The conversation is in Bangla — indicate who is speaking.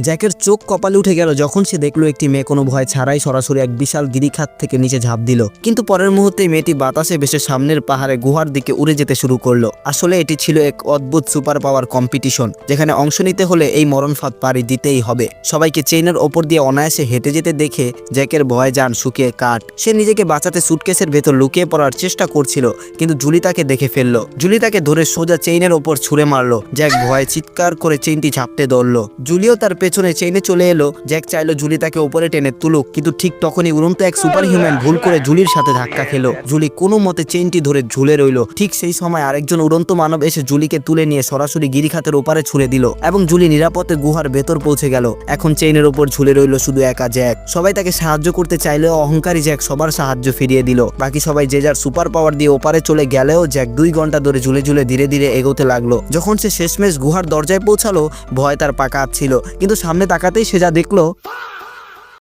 Speaker 1: জ্যাকের চোখ কপালে উঠে গেল যখন সে দেখলো একটি মেয়ে কোনো ভয় ছাড়াই সরাসরি এক বিশাল গিরিখাত থেকে নিচে ঝাঁপ দিল। কিন্তু পরের মুহূর্তে মেয়েটি বাতাসে ভেসে সামনের পাহাড়ে গুহার দিকে উড়ে যেতে শুরু করলো। আসলে এটি ছিল এক অদ্ভুত সুপার পাওয়ার কম্পিটিশন, যেখানে অংশ নিতে হলে এই মরণফাঁদ পাড়ি দিতেই হবে। সবাইকে চেইনের ওপর দিয়ে অনায়াসে হেঁটে যেতে দেখে জ্যাকের ভয় যান শুকিয়ে কাঠ। সে নিজেকে বাঁচাতে সুটকেসের ভেতর লুকিয়ে পড়ার চেষ্টা করছিল, কিন্তু জুলি তাকে দেখে ফেললো। জুলি তাকে ধরে সোজা চেইনের ওপর ছুঁড়ে মারলো। জ্যাক ভয়ে চিৎকার করে চেইনটি ঝাপটে ধরলো। জুলিও তার পেছনে চেইনে চলে এলো। জ্যাক চাইলো জুলি তাকে উপরে টেনে তুলুক, কিন্তু ঠিক তখনই উড়ন্ত এক সুপার হিউম্যান ভুল করে জুলির সাথে ধাক্কা খেলো। জুলি কোনো মতে চেইনটি ধরে ঝুলে রইল। ঠিক সেই সময় আরেকজন উড়ন্ত মানব এসে জুলিকে তুলে নিয়ে সরাসরি গিরিখাতের ওপারে ছুড়ে দিল এবং জুলি নিরাপদে গুহার ভেতর পৌঁছে গেল। এখন চেইনের ওপর ঝুলে রইল শুধু একা জ্যাক। সবাই তাকে সাহায্য করতে চাইলেও অহংকারী জ্যাক সবার সাহায্য ফিরিয়ে দিল। বাকি সবাই যে যার সুপার পাওয়ার দিয়ে ওপারে চলে গেলেও জ্যাক 2 ঘন্টা ধরে ঝুলে ঝুলে ধীরে ধীরে এগোতে লাগলো। যখন সে শেষমেশ গুহার দরজায় পৌঁছালো, ভয় তার পা কাঁপছিল, কিন্তু সামনে তাকাতেই সে যা দেখলো